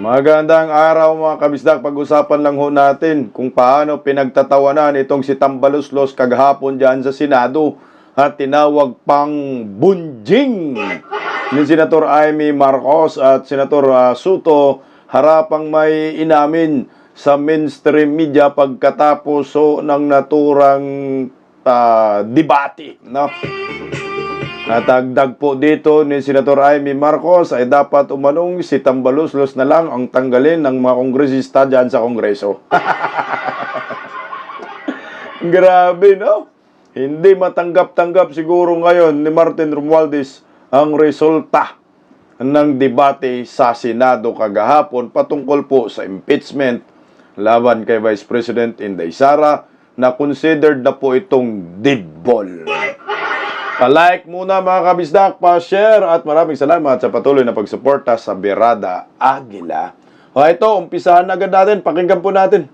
Magandang araw mga kabisdak. Pag-usapan lang ho natin kung paano pinagtatawanan itong si Tambaluslos kagahapon dyan sa Senado at tinawag pang bunjing ni Senator Amy Marcos at Senator Soto harapang may inamin sa mainstream media pagkatapos ng naturang debate, no? Natagdag po dito ni Senator Amy Marcos ay dapat umanong si Tambaluslos na lang ang tanggalin ng mga kongresista dyan sa Kongreso. Grabe, no? Hindi matanggap-tanggap siguro ngayon ni Martin Romualdez ang resulta ng debate sa Senado kagahapon patungkol po sa impeachment laban kay Vice President Inday Sara na considered na po itong deadball. Pa-like muna mga kabisdak, pa-share at maraming salamat sa patuloy na pagsuporta sa Birada Agila. O ito, umpisahan na agad natin, pakinggan po natin.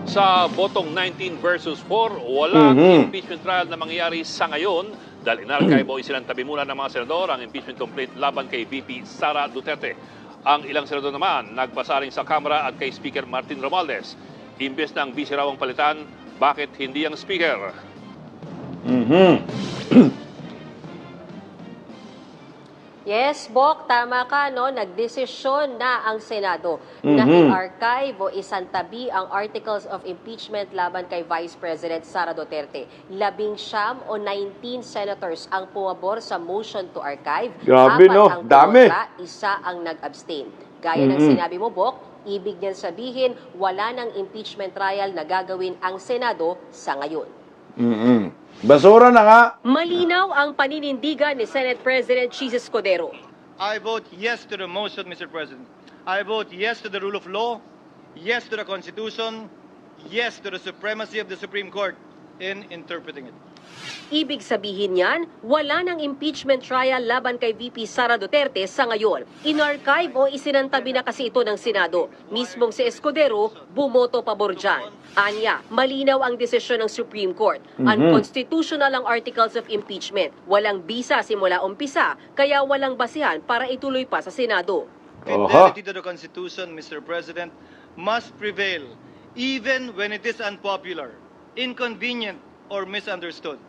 Sa botong 19 versus 4, walang impeachment trial na mangyayari sa ngayon dahil inarchive o isinantabi muna ng mga senador ang impeachment complaint laban kay VP Sara Duterte. Ang ilang senador naman nagpasaring sa Kamara at kay Speaker Martin Romualdez. Imbes ng vice raw ang palitan, bakit hindi ang Speaker? Yes, Bok, tama ka, no? Nagdesisyon na ang Senado na i-archive o isantabi ang articles of impeachment laban kay Vice President Sara Duterte. 19 o 19 senators ang pumabor sa motion to archive. Grabe, 4 no? ang Dami. tumota, 1 ang nag-abstain. Gaya ng sinabi mo, Bok, ibig niyan sabihin wala ng impeachment trial na gagawin ang Senado sa ngayon. Basura na nga. Malinaw ang paninindigan ni Senate President Chis Escudero. I vote yes to the motion, Mr. President. I vote yes to the rule of law, yes to the Constitution, yes to the supremacy of the Supreme Court in interpreting it. Ibig sabihin niyan, wala ng impeachment trial laban kay VP Sara Duterte sa ngayon. In-archive o isinantabi na kasi ito ng Senado. Mismong si Escudero, bumoto pabor dyan. Anya, malinaw ang desisyon ng Supreme Court. Unconstitutional ang articles of impeachment. Walang bisa simula umpisa, kaya walang basihan para ituloy pa sa Senado. Fidelity to the Constitution, Mr. President, must prevail even when it is unpopular, inconvenient, or misunderstood.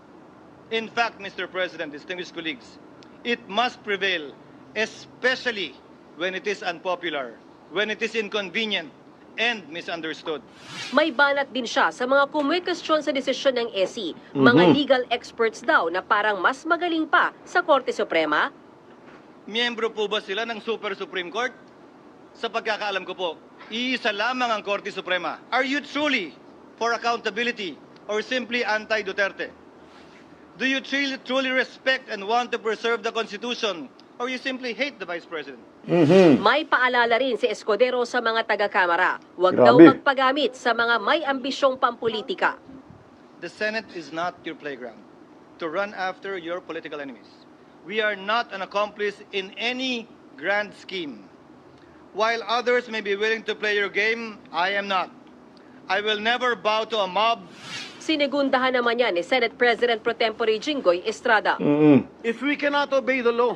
In fact, Mr. President, distinguished colleagues, it must prevail especially when it is unpopular, when it is inconvenient, and misunderstood. May banat din siya sa mga kumwestiyon sa desisyon ng SC, mga legal experts daw na parang mas magaling pa sa Korte Suprema. Miyembro po ba sila ng Super Supreme Court? Sa pagkakaalam ko po, iisa lamang ang Korte Suprema. Are you truly for accountability or simply anti-Duterte? Do you truly respect and want to preserve the Constitution or you simply hate the Vice President? May paalala rin si Escudero sa mga taga-Kamara. Huwag daw Grabe. magpagamit sa mga may ambisyong pampolitika. The Senate is not your playground to run after your political enemies. We are not an accomplice in any grand scheme. While others may be willing to play your game, I am not. I will never bow to a mob. Sinigundahan naman yan ni Senate President Pro Tempore Jinggoy Estrada. If we cannot obey the law,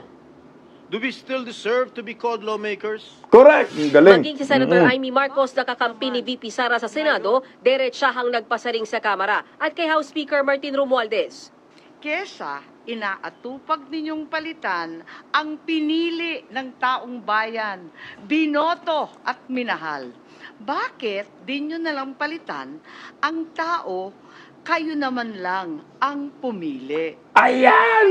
do we still deserve to be called lawmakers? Correct. Ang galing. Maging si Senator Amy Marcos na kakampi ni VP Sara sa Senado, diretsahang nagpasaring sa Kamara at kay House Speaker Martin Romualdez. Kesa inaatupag ninyong palitan ang pinili ng taong bayan, binoto at minahal. Bakit di nyo nalang palitan ang tao, kayo naman lang ang pumili? Ayan!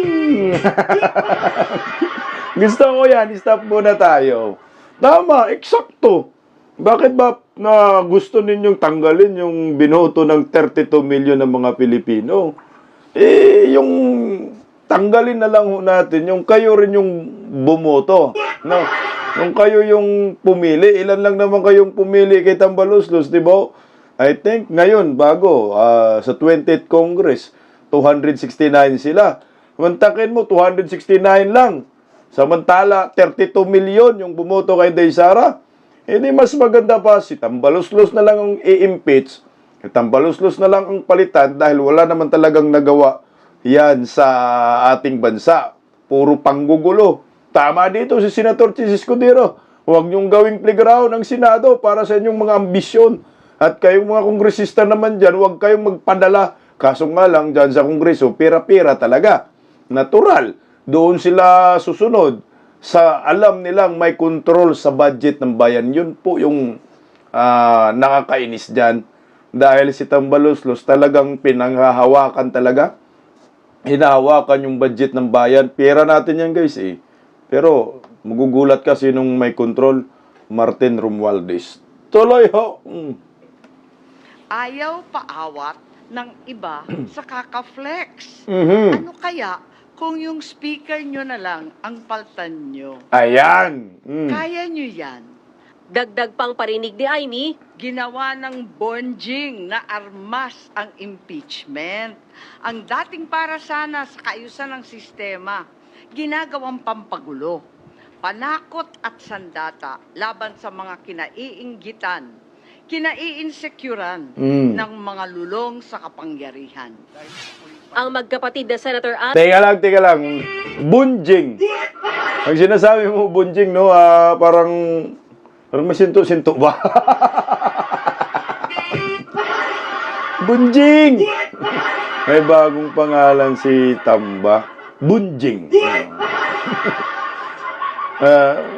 Gusto ko yan. Stop muna tayo. Tama, eksakto. Bakit ba na gusto ninyong tanggalin yung binoto ng 32 million ng mga Pilipino? Yung tanggalin na lang natin, yung kayo rin yung bumoto. No? Yung kayo yung pumili. Ilan lang naman kayong pumili kay Tambaluslos, di ba? I think ngayon, bago, sa 20th Congress, 269 sila. Mantakin mo, 269 lang. Samantala, 32 million yung bumoto kay Day Sara. Hindi mas maganda pa si Tambaluslos na lang ang i-impeach. Tambaluslos na lang ang palitan dahil wala naman talagang nagawa yan sa ating bansa. Puro panggugulo. Tama dito si Senator Chis Escudero. Huwag niyong gawing playground ang Senado para sa inyong mga ambisyon. At kayong mga kongresista naman dyan, huwag kayong magpadala. Kaso nga lang, dyan sa kongreso, pira-pira talaga. Natural. Doon sila susunod sa alam nilang may control sa budget ng bayan. Yun po yung nakakainis dyan. Dahil si Tambaluslos talagang pinanghahawakan talaga. Hinahawakan yung budget ng bayan. Pera natin yan, guys, eh. Pero magugulat ka sinong may control. Martin Romualdez. Tuloy ho. Ayaw paawat ng iba sa kakaflex. Mhm. Ano kaya kung yung speaker nyo na lang ang paltan nyo? Ayan. Kaya nyo yan. Dagdag pang parinig ni Amy, Ginawa ng bonjing na armas ang impeachment. Ang dating para sana sa kaayusan ng sistema, ginagawang pampagulo, panakot at sandata laban sa mga kinaiinggitan, kinaiinsecuran ng mga lulong sa kapangyarihan. ang magkapatid na Senator Teka lang. Bunjing. Ang sinasabi mo, bunjing, no? Parang may sinto-sinto ba? Bunjing! May bagong pangalan si Tamba. Bunjing.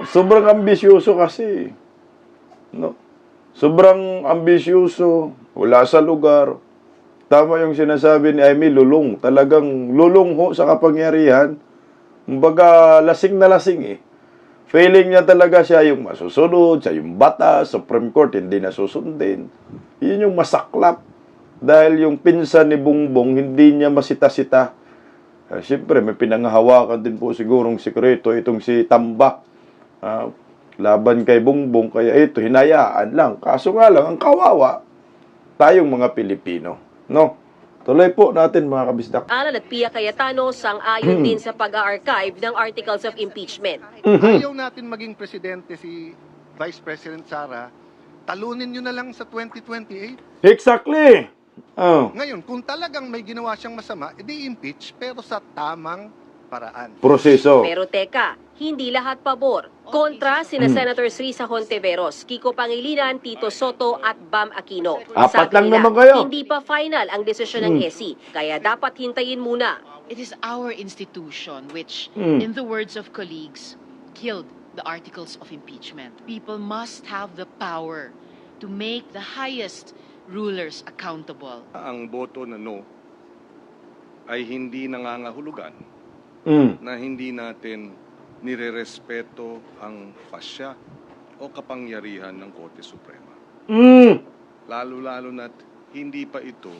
Sobrang ambisyoso kasi. No? Sobrang ambisyoso. Wala sa lugar. Tama yung sinasabi ni Amy, lulong. Talagang lulong ho sa kapangyarihan. Kumbaga, lasing na lasing eh. Feeling niya talaga siya yung masusunod, siya yung batas, Supreme Court hindi na susundin. Yun yung masaklap. Dahil yung pinsan ni Bongbong, hindi niya masita-sita. Siyempre, may pinanghahawakan din po sigurong sikreto itong si Tamba. Laban kay Bongbong, kaya ito, hinayaan lang. Kaso nga lang, ang kawawa, tayong mga Pilipino. No? Tuloy po natin mga kabisdak. Alan at Pia Cayetano sang-ayon din sa pag-archive ng Articles of Impeachment. Ayaw natin maging presidente si Vice President Sara, talunin nyo na lang sa 2028. Exactly! Oh. Ngayon, kung talagang may ginawa siyang masama, edi impeach pero sa tamang paraan. Proseso. Pero teka, hindi lahat pabor. Kontra sina Senator Risa Hontiveros, Kiko Pangilinan, Tito Soto at Bam Aquino. Apat Sabi lang nila, naman kayo. hindi pa final ang desisyon ng HESI, kaya dapat hintayin muna. It is our institution which, Mm. in the words of colleagues, killed the articles of impeachment. People must have the power to make the highest rulers accountable. Ang boto na no ay hindi nangangahulugan na hindi natin nirerespeto ang pasya o kapangyarihan ng Korte Suprema. Lalo-lalo na't hindi pa ito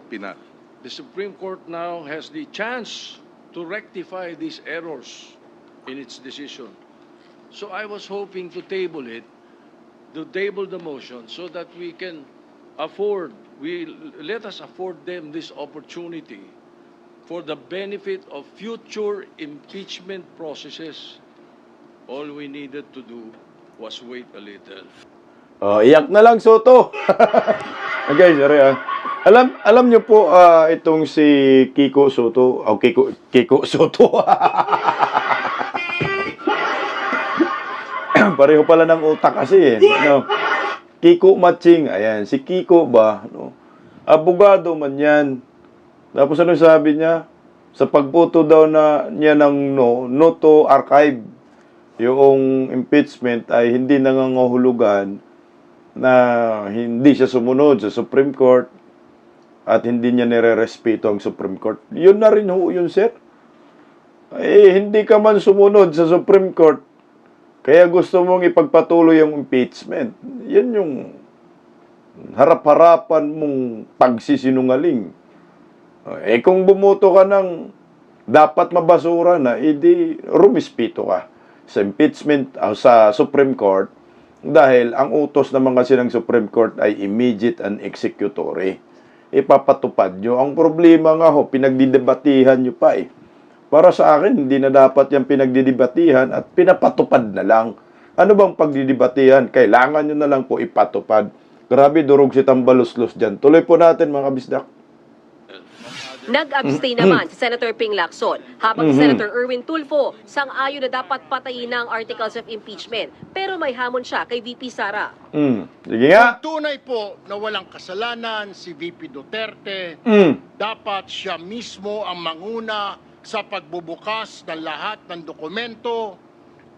pinat. The Supreme Court now has the chance to rectify these errors in its decision. So I was hoping to table the motion so that we can let us afford them this opportunity for the benefit of future impeachment processes. All we needed to do was wait a little. Iyak na lang, Soto. Okay, sorry Alam niyo po itong si Kiko Soto. Kiko Soto. Pareho pala ng utak kasi eh. No? Kiko Matching. Ayan, si Kiko ba? No? Abogado man yan. Tapos ano sabi niya? Sa pagboto daw niya ng no to archive. Yung impeachment ay hindi nangangahulugan na hindi siya sumunod sa Supreme Court at hindi niya nire-respeto ang Supreme Court. Yun na rin ho yun, sir. Hindi ka man sumunod sa Supreme Court, kaya gusto mong ipagpatuloy yung impeachment. Yan yung harap-harapan mong pagsisinungaling. Kung bumoto ka ng dapat mabasura na, edi rumispito ka sa impeachment sa Supreme Court dahil ang utos naman kasi ng Supreme Court ay immediate and executory. Ipapatupad nyo. Ang problema nga ho, pinagdidebatihan nyo pa eh. Para sa akin, hindi na dapat yung pinagdidebatihan at pinapatupad na lang. Ano bang pagdidebatihan? Kailangan nyo na lang po ipatupad. Grabe, durog si Tambaluslos dyan. Tuloy po natin mga kabisdak. Nag-abstain naman si Senator Ping Lacson, habang si Senator Erwin Tulfo sang-ayon na dapat patayin ng articles of impeachment. Pero may hamon siya kay VP Sara. Sige nga. Tunay po na walang kasalanan si VP Duterte, dapat siya mismo ang manguna sa pagbubukas ng lahat ng dokumento,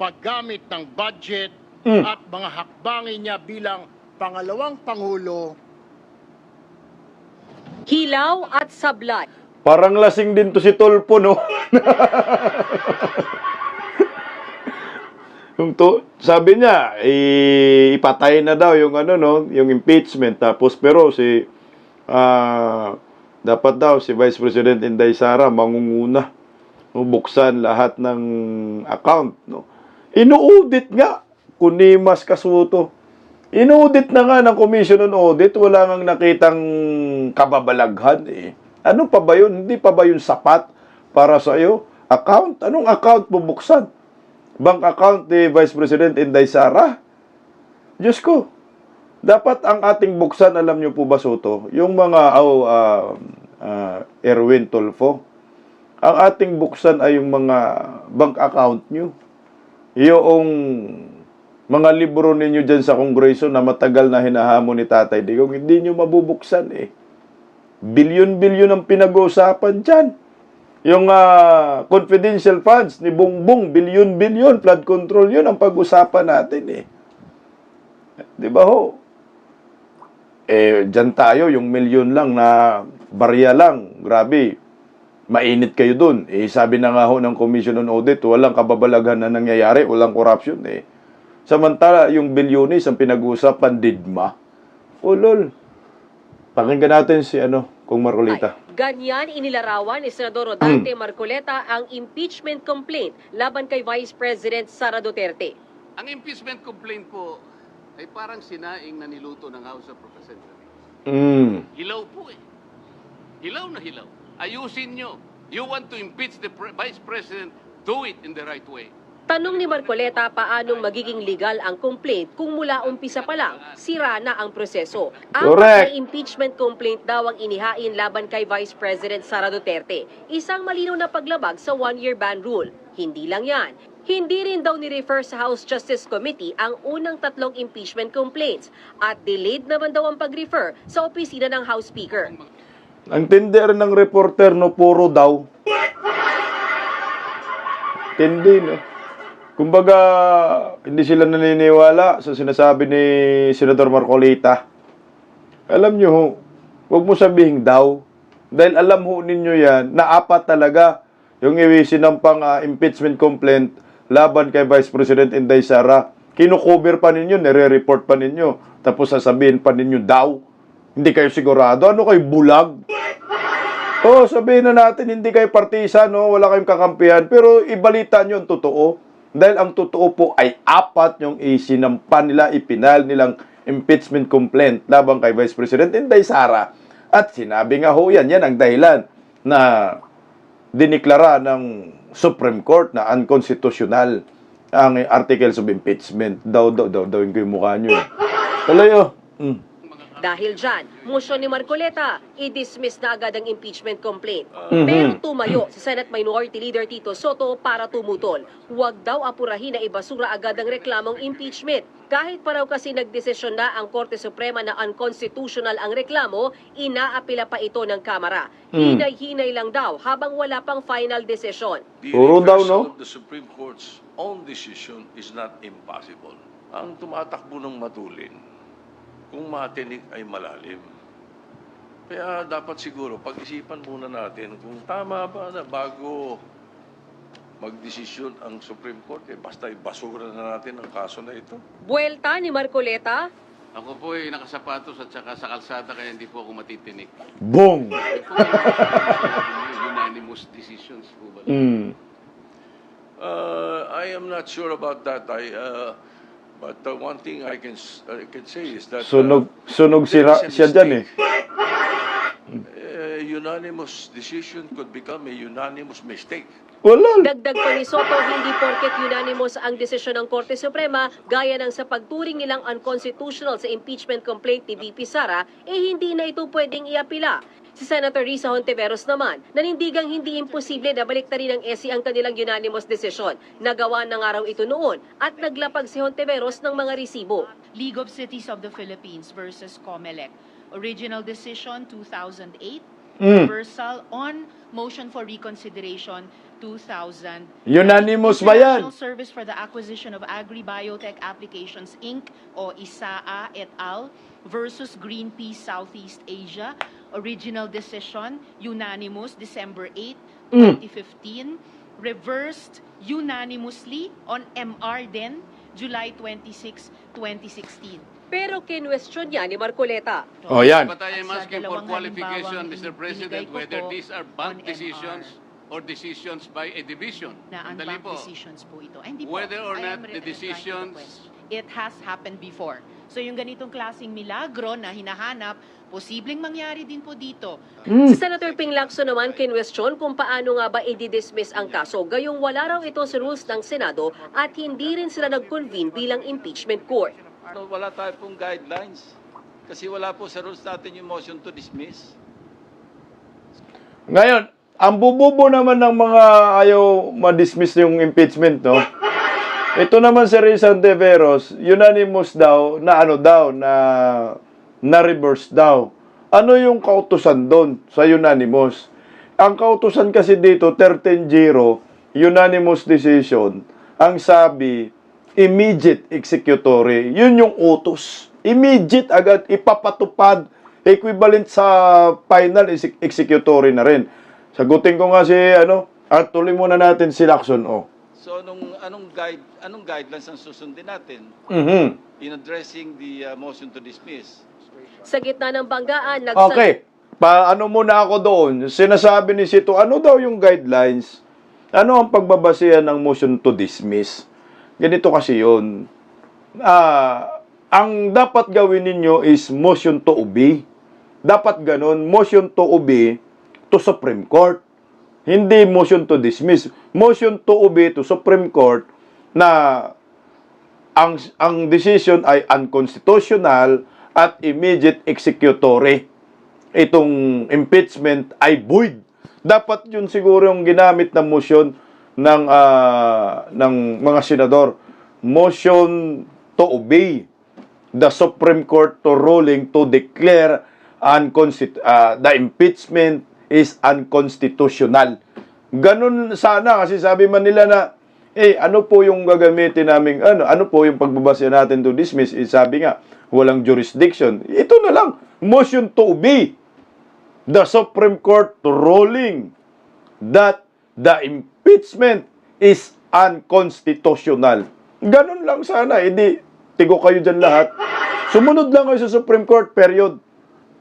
paggamit ng budget, at mga hakbangin niya bilang pangalawang Pangulo. Hilaw at sablay. Parang lasing din to si Tulfo, no? Sabi niya, ipatay na daw yung yung impeachment. Tapos pero dapat daw si Vice President Inday Sara mangunguna, buksan lahat ng account, no? Inu-audit nga Kunimas Kasuto. Inu-audit na nga ng Commission on Audit, wala ngang nakitang kababalaghan eh. Ano pa ba yun? Hindi pa ba yun sapat para sa iyo? Account? Anong account bubuksan? Bank account ni Vice President Inday Sara? Diyos ko, dapat ang ating buksan, alam niyo po ba, Soto, yung mga Erwin Tulfo, ang ating buksan ay yung mga bank account niyo. Yung mga libro ninyo dyan sa Kongreso na matagal na hinahamon ni Tatay Digong, hindi nyo mabubuksan eh. Bilyon-bilyon ang pinag-uusapan dyan. Yung confidential funds ni Bongbong, bilyon-bilyon, flood control, yun ang pag-usapan natin eh. Di ba ho? Dyan tayo, yung milyon lang na barya lang, grabe, mainit kayo dun. Sabi na nga ho ng Commission on Audit, walang kababalaghan na nangyayari, walang corruption eh. Samantala, yung bilyonis ang pinag-uusapan, didma. Lol. Pakinggan natin si Kung Marcolita. Ganyan inilarawan ni Senador Rodante Marcoleta ang impeachment complaint laban kay Vice President Sara Duterte. Ang impeachment complaint po ay parang sinaing na niluto ng House of Representatives. Hilaw po eh. Hilaw na hilaw. Ayusin nyo. You want to impeach the Vice President, do it in the right way. Tanong ni Marcoleta paanong magiging legal ang complaint kung mula umpisa pa lang sira na ang proseso. Ang impeachment complaint daw ang inihain laban kay Vice President Sara Duterte. Isang malinaw na paglabag sa one-year ban rule. Hindi lang yan. Hindi rin daw ni-refer sa House Justice Committee ang unang 3 impeachment complaints at delayed naman daw ang pag-refer sa opisina ng House Speaker. Ang tindi ng reporter, no, puro daw. Tindi, no? Kumbaga, hindi sila naniniwala sa sinasabi ni Senator Marcolita. Alam nyo, huwag mo sabihin daw. Dahil alam ho ninyo yan, na apat talaga yung sinampang impeachment complaint laban kay Vice President Inday Sara. Kinukover pa ninyo, nire-report pa ninyo. Tapos sasabihin pa ninyo daw. Hindi kayo sigurado. Ano kayo, bulag? Sabihin na natin, hindi kayo partisan, no? Wala kayong kakampihan. Pero ibalita nyo ang totoo. Dahil ang totoo po ay apat yung isinampan nila, ipinal nilang impeachment complaint laban kay Vice President Inday Sara. At sinabi nga ho yan ang dahilan na diniklara ng Supreme Court na unconstitutional ang articles of impeachment. Daw yung mukha nyo. Talayo. Dahil dyan, motion ni Marcoleta, i-dismiss na agad ang impeachment complaint. Pero tumayo si Senate Minority Leader Tito Soto para tumutol. Huwag daw apurahin na ibasura agad ang reklamong impeachment. Kahit pa raw kasi nagdesisyon na ang Korte Suprema na unconstitutional ang reklamo, inaapila pa ito ng Kamara. Hinay-hinay lang daw habang wala pang final decision. The reversal of the Supreme Court's own decision is not impossible. Ang tumatakbo ng matulin, kung matinig ay malalim. Kaya dapat siguro pag-isipan muna natin kung tama ba na bago magdesisyon ang Supreme Court, basta ibasura na natin ang kaso na ito. Buwelta ni Marcoleta. Ako po ay nakasapatos at saka sa kalsada kaya hindi po ako matitinik. Boom! Unanimous decisions po ba? I am not sure about that. But one thing I can say is that sunog siya dyan eh. Unanimous decision could become a unanimous mistake. Wala. Dagdag pa ni Soto, hindi porket unanimous ang desisyon ng Korte Suprema, gaya ng sa pagturing nilang unconstitutional sa impeachment complaint ni VP Sara, hindi na ito pwedeng iapila. Si Senator Risa Hontiveros naman, nanindigang hindi imposible na baliktarin ng SC ang kanilang unanimous decision. Nagawa na nga raw ito noon at naglapag si Hontiveros ng mga resibo. League of Cities of the Philippines versus COMELEC. Original decision 2008. Reversal on motion for reconsideration 2000. Unanimous ba yan? International Service for the Acquisition of Agri-Biotech Applications Inc. o ISAA et al. Versus Greenpeace Southeast Asia. Original decision, unanimous, December 8, 2015. Reversed unanimously on MR din, July 26, 2016. Pero kinwestiyon niya ni Marcoleta. O yan. But I am At sa asking for dalawang qualification, halimbawang Mr. President, binigay ko whether po these are on bank MR. decisions or decisions by a division. Na Sandali unbank po. decisions po ito. Ay, hindi po. Whether or I not am the replying to decisions- question. It has happened before. So yung ganitong klaseng milagro na hinahanap, posibleng mangyari din po dito. Si Senator Ping Lacson naman kinwestiyon kung paano nga ba i-dismiss ang kaso, gayong wala raw ito sa rules ng Senado at hindi rin sila nag-convene bilang impeachment court. Wala tayo pong guidelines. Kasi wala po sa rules natin yung motion to dismiss. Ngayon, ang bububo naman ng mga ayaw ma-dismiss yung impeachment, no? Ito naman si Risa Hontiveros, unanimous daw, na ano daw, na reverse daw. Ano yung kautusan doon sa unanimous? Ang kautusan kasi dito, 13-0, unanimous decision. Ang sabi, immediate executory. Yun yung utos. Immediate agad, ipapatupad. Equivalent sa final executory na rin. Sagutin ko nga si, at tuloy muna natin si Lacson, So anong guidelines ang susundin natin in addressing the motion to dismiss? Sa gitna ng banggaan, Okay. Paano muna ako doon? Sinasabi ni Sito, ano daw yung guidelines? Ano ang pagbabasihan ng motion to dismiss? Ganito kasi yun. Ang dapat gawin ninyo is motion to obey. Dapat ganun, motion to obey to Supreme Court. Hindi motion to dismiss. Motion to obey to Supreme Court na ang decision ay unconstitutional at immediate executory. Itong impeachment ay void. Dapat yun siguro yung ginamit na motion ng mga senador. Motion to obey the Supreme Court to ruling to declare the impeachment is unconstitutional. Ganun sana kasi sabi man nila na ano po yung gagamitin namin, ano po yung pagbabasya natin to dismiss, sabi nga walang jurisdiction. Ito na lang, motion to obey the Supreme Court ruling that the impeachment is unconstitutional. Ganun lang sana, hindi tigo kayo dyan lahat. Sumunod lang kayo sa Supreme Court, period.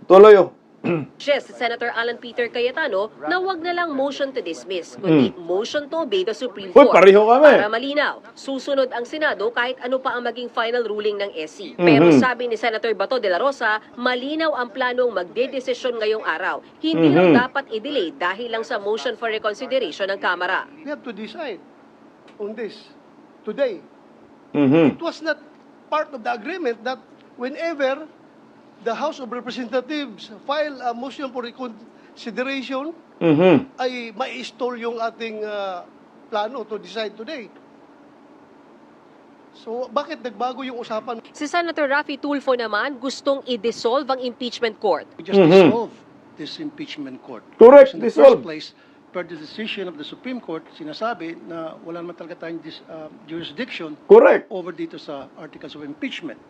Tuloy. Yes, Senator Alan Peter Cayetano na wag na lang motion to dismiss, kundi motion to obey the Supreme Uy, Court. pareho kami. Para malinaw, susunod ang Senado kahit ano pa ang maging final ruling ng SC. Pero sabi ni Senator Bato de la Rosa, malinaw ang planong magdedesisyon ngayong araw. Hindi lang dapat i-delay dahil lang sa motion for reconsideration ng Kamara. We have to decide on this today. It Mhm. was not part of the agreement that whenever the House of Representatives file a motion for reconsideration, Mhm. ay ma-install yung ating plano to decide today. So, bakit nagbago yung usapan? Si Senator Raffy Tulfo naman gustong i-dissolve ang impeachment court. We just dissolve this impeachment court. Correct, In the dissolve. first place, per the decision of the Supreme Court, sinasabi na wala naman talaga tayong jurisdiction Correct. over dito sa articles of impeachment.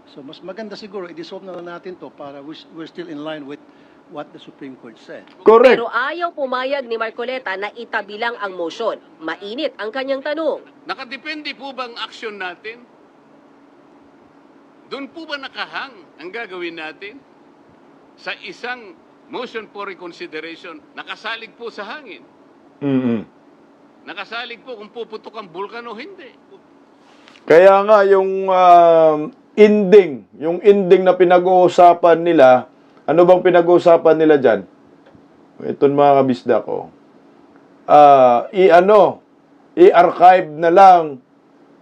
So mas maganda siguro i-dissolve na lang natin to para we're still in line with what the Supreme Court said. Correct. Pero ayaw pumayag ni Marcoleta na itabi lang ang motion. Mainit ang kanyang tanong. Nakadepende po ba ang action natin? Doon po ba nakahang ang gagawin natin? Sa isang motion for reconsideration, nakasalig po sa hangin. Mhm. Nakasalig po kung puputok ang bulkan o hindi. Kaya nga yung ending na pinag-uusapan nila, ano bang pinag-uusapan nila dyan? Ito mga kabisda ko. I-archive na lang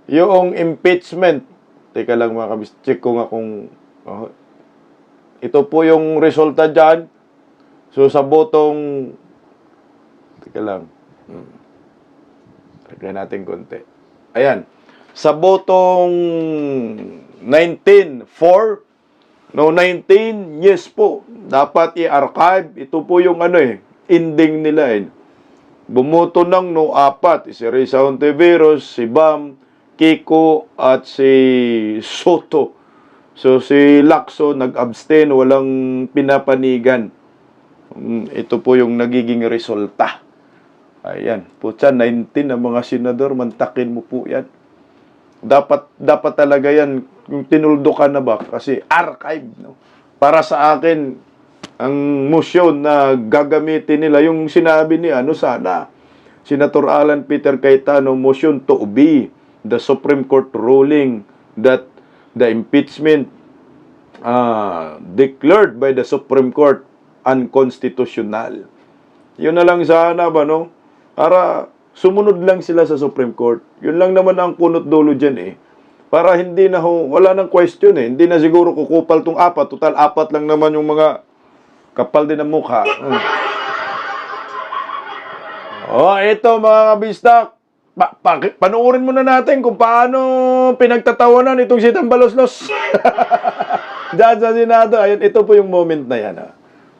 yung impeachment. Teka lang mga kabisda, check ko nga kung ito po yung resulta dyan. So sa botong, teka lang, lagyan natin konti. Ayan, sa botong 19, 19, yes po, dapat i-archive. Ito po yung ending nila Bumoto ng no 4, si Risa Ontiveros, si Bam, Kiko, at si Soto. So si Lacson nag-abstain, walang pinapanigan. Ito po yung nagiging resulta. Ayan, putya, 19 ang mga senador, mantakin mo po yan. Dapat talaga yan, yung tinuldukan na ba? Kasi archive, no? Para sa akin, ang motion na gagamitin nila, yung sinabi ni sana, Senator Alan Peter Cayetano, motion to obey the Supreme Court ruling that the impeachment declared by the Supreme Court unconstitutional. Yun na lang sana ba, no? Para sumunod lang sila sa Supreme Court. Yun lang naman ang kunot dulo dyan Para hindi na wala nang question Hindi na siguro kukupal tong 4. Total 4 lang naman yung mga kapal din ang mukha. Ito mga kabistak. Panuorin muna natin kung paano pinagtatawanan itong si Tambaloslos. Diyan sa Senado. Ayun, ito po yung moment na yan.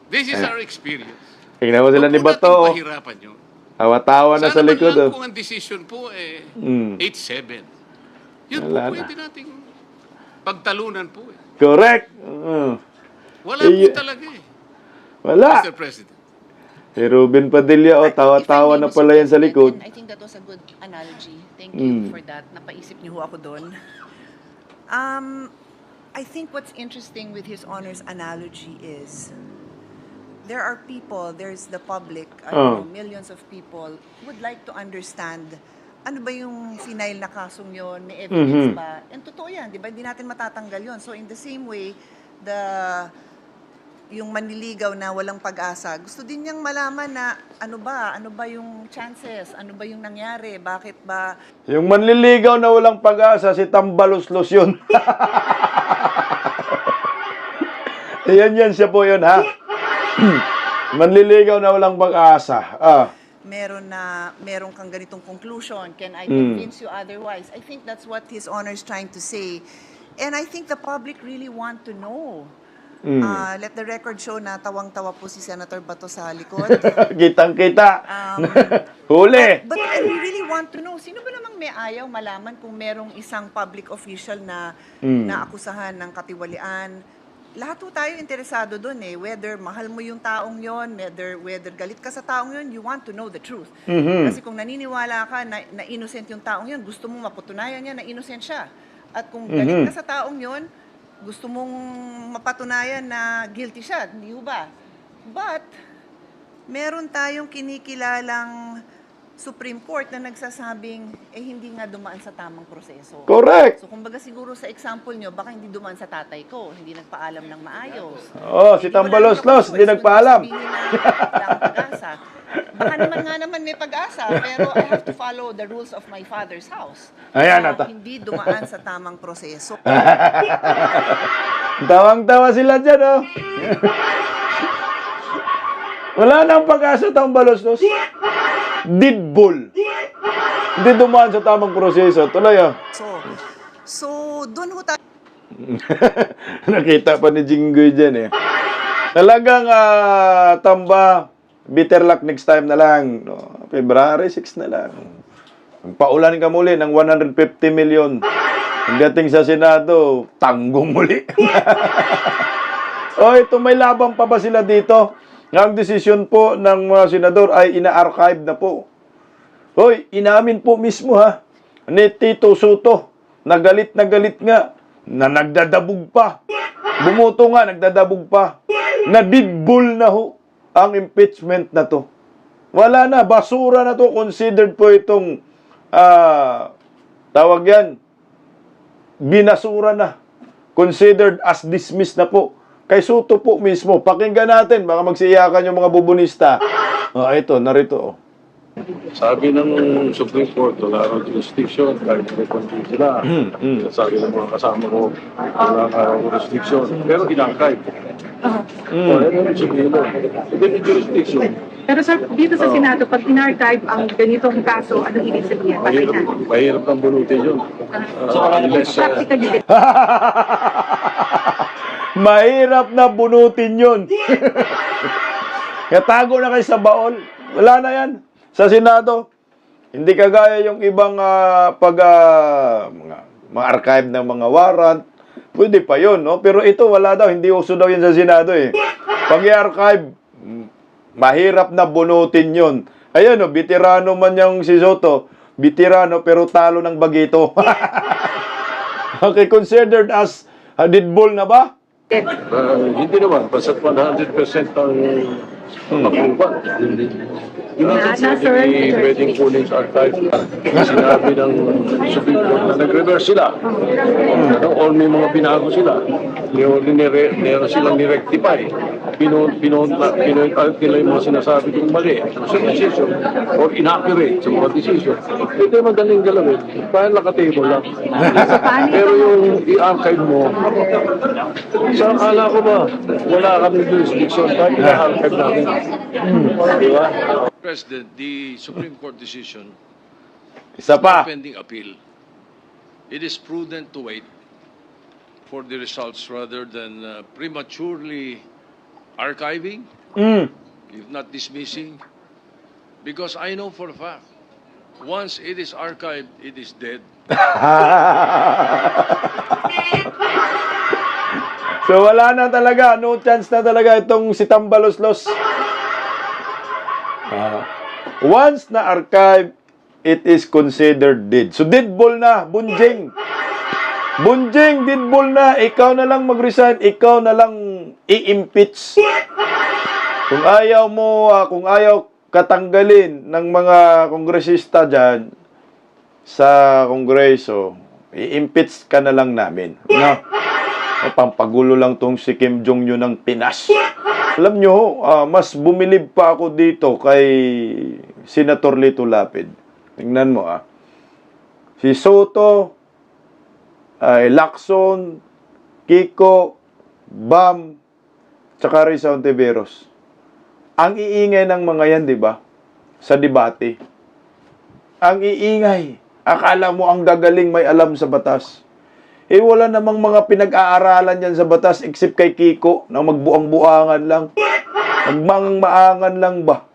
This is our experience. Tingnan mo sila ni Bato. Mahirapan nyo. Tawa-tawa na sa likod. Sana man lang kung ang decision po 8-7. Yun po pwede nating pagtalunan po Correct. Wala po talaga Wala. Mr. President. Si Ruben Padilla, tawa-tawa na pala yan sa likod. I think that was a good analogy. Thank you for that. Napaisip niyo ho ako doon. I think what's interesting with His Honor's analogy is there are people, there's the public, millions of people would like to understand ano ba yung final na kasong yun, may evidence ba? And totoo yan, di ba? Hindi natin matatanggal yun. So in the same way, yung manliligaw na walang pag-asa, gusto din niyang malaman na ano ba yung chances, ano ba yung nangyari, bakit ba? Yung manliligaw na walang pag-asa, si Tambaloslos yun. Yan siya po yun, ha? Manliligaw na walang pag-asa. Meron kang ganitong conclusion. Can I convince you otherwise? I think that's what His Honor is trying to say. And I think the public really want to know. Let the record show na tawang-tawa po si Senator Bato sa likod. Kitang-kita. Huli. But I really want to know, sino ba namang may ayaw malaman kung merong isang public official na naakusahan ng katiwalian? Lahat po tayo interesado doon whether mahal mo yung taong yon, whether galit ka sa taong yon, you want to know the truth. Kasi kung naniniwala ka na innocent yung taong yon, gusto mo mapatunayan niya na innocent siya. At kung galit ka sa taong yon, gusto mong mapatunayan na guilty siya, hindi ba? But meron tayong kinikilalang Supreme Court na nagsasabing hindi nga dumaan sa tamang proseso. Correct. So kumbaga siguro sa example nyo, baka hindi dumaan sa tatay ko, hindi nagpaalam ng maayos. Si Tambaloslos, hindi nagpaalam. Baka naman may pag-asa, pero I have to follow the rules of my father's house. Ayan, Hindi dumaan sa tamang proseso. Tawang-tawa sila dyan, Wala nang pag-asa Tambaloslos. Didbol. Hindi dumaan sa tamang proseso. Tuloy, So doon ho tayo. Nakita pa ni Jinggoy dyan, Talagang, Tamba, bitter luck next time na lang. February 6 na lang. Paulan ka muli ng 150 million. Pagdating sa Senado, tanggong muli. Ito, may laban pa ba sila dito? Ang desisyon po ng mga senador ay ina-archive na po. Inamin po mismo ni Tito Soto, nagalit nga, na nagdadabog pa. Bumoto nga, nagdadabog pa. Nadidbul na ang impeachment na to. Wala na, basura na to. Considered po itong, tawag yan, binasura na. Considered as dismissed na po. Kay Soto po mismo. Pakinggan natin, baka magsiyakan yung mga bubunista. Ito, narito. Sabi ng Supreme Court, wala ng jurisdiction, kahit may convict sila. Sabi ng mga kasama ko, wala ng jurisdiction. Pero in-archive. Ano sabihin mo? Hindi jurisdiction. Pero dito sa Senado, pag in-archive ang ganitong kaso, ano ibig sabihin? Mahirap ng bunutin yun. Mahirap na bunutin yun. Katago na kayo sa baol. Wala na yan. Sa Senado, hindi kagaya yung ibang mga archive ng mga warrant. Pwede pa yun, no? Pero ito, wala daw. Hindi uso daw yan sa Senado, eh. Pag i-archive, mahirap na bunutin yun. Ayan, no? Veterano man yung si Soto. Veterano, pero talo ng bagito. Okay, considered as a dead ball na ba? Hindi naman. Basta 100% ang approval. Hindi pwedeng kunin sa archive. Sinabi ng Supreme Court na nag-reverse sila. Or may mga binago sila. Meron silang ni-rectify. Pinoint out nila yung mga sinasabi kong mali sa decision or inaccurate sa mga decision. Ito yung madaling galawin. Parang nakatable lang. Pero yung i-archive mo, sa akala ko ba, wala kami jurisdiction. Bakit i-archive namin? Di ba? President, the Supreme Court decision Isa pa. pending appeal. It is prudent to wait for the results rather than prematurely archiving, if not dismissing, because I know for a fact, once it is archived, it is dead. So wala na talaga, no chance na talaga itong si Tambaloslos. Once na archive, it is considered dead. So dead ball na, Bunjing. Bunjing, dead ball na. Ikaw na lang mag-resign, ikaw na lang i-impeach. Kung ayaw mo, kung ayaw katanggalin ng mga kongresista dyan sa kongreso, i-impeach ka na lang namin. No? Pampagulo lang tong si Kim Jong-un ng Pinas. Alam nyo, mas bumilib pa ako dito kay Senator Lito Lapid. Tingnan mo, si Soto, Lacson, Kiko, Bam, tsaka Risa Ontiveros. Ang iingay ng mga yan, di ba? Sa debate. Ang iingay. Akala mo ang gagaling may alam sa batas. Wala namang mga pinag-aaralan yan sa batas except kay Kiko na magbuang-buangan lang. Magmang-maangan lang ba?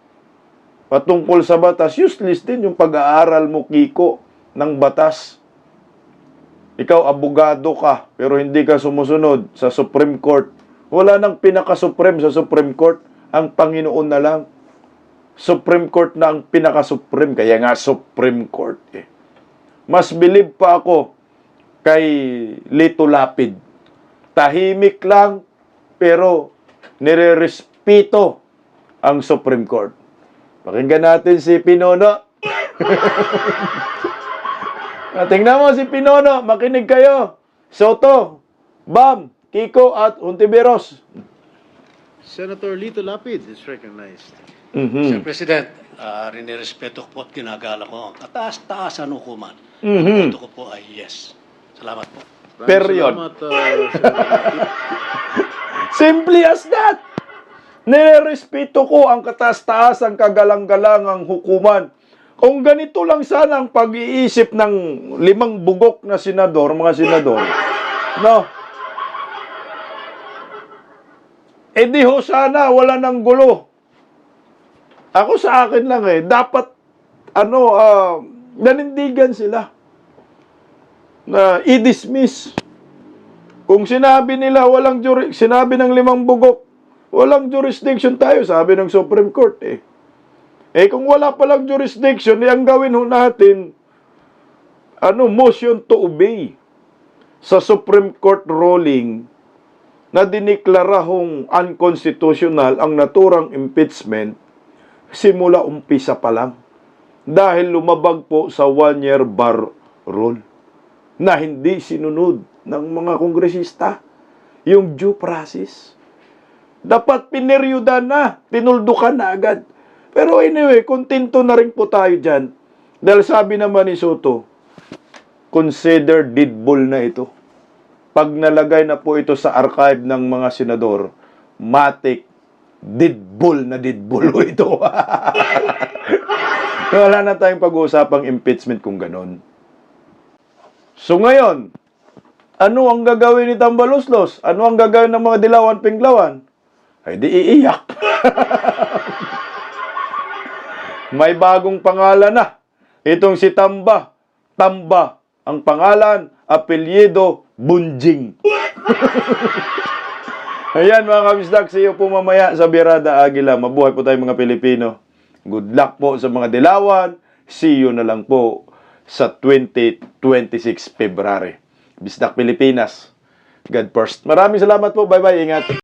Patungkol sa batas, useless din yung pag-aaral mo, Kiko, ng batas. Ikaw, abogado ka, pero hindi ka sumusunod sa Supreme Court. Wala nang pinaka-supreme sa Supreme Court. Ang Panginoon na lang. Supreme Court na ang pinaka-supreme. Kaya nga, Supreme Court. Mas believe pa ako kay Lito Lapid. Tahimik lang, pero nire-respeto ang Supreme Court. Pakinggan natin si Pinono. Tingnan mo si Pinono, makinig kayo. Soto, Bam, Kiko at Ontiveros. Senator Lito Lapid is recognized. Sir President, rinirespeto ko po at ginagala ko ang kataas-taasan hukuman. Mhm. Ang boto ko po ay yes. Salamat po. Period. Salamat, Senator Lapid. Simple as that. Nirerespeto ko ang kataas-taas, ang kagalang-galang hukuman. Kung ganito lang sana ang pag-iisip ng 5 bugok na senador, mga senador, no? Di ho sana, wala nang gulo. Ako sa akin lang dapat, nanindigan sila na i-dismiss. Kung sinabi nila sinabi ng 5 bugok, walang jurisdiction tayo, sabi ng Supreme Court kung wala palang jurisdiction, ang gawin ho natin, motion to obey sa Supreme Court ruling na diniklara hong unconstitutional ang naturang impeachment simula umpisa pa lang. Dahil lumabag po sa 1-year bar rule na hindi sinunod ng mga kongresista yung due process. Dapat pineryudan na, tinuldukan na agad. Pero anyway, kontento na rin po tayo dyan. Dahil sabi naman ni Soto, consider dead ball na ito. Pag nalagay na po ito sa archive ng mga senador, matik, didbol na didbol ito. Wala na tayong pag-uusapang impeachment kung ganon. So ngayon, ano ang gagawin ni Tambaloslos? Ano ang gagawin ng mga dilawan-pinglawan? Ay di iiyak. May bagong pangalan na. Itong si Tamba. Tamba. Ang pangalan, apelyido, Bunjing. Ayan mga kabisdak, see you po mamaya sa Birada Agila. Mabuhay po tayong mga Pilipino. Good luck po sa mga dilawan. See you na lang po sa 2026 February. Bisdak Pilipinas. God first. Maraming salamat po. Bye-bye. Ingat.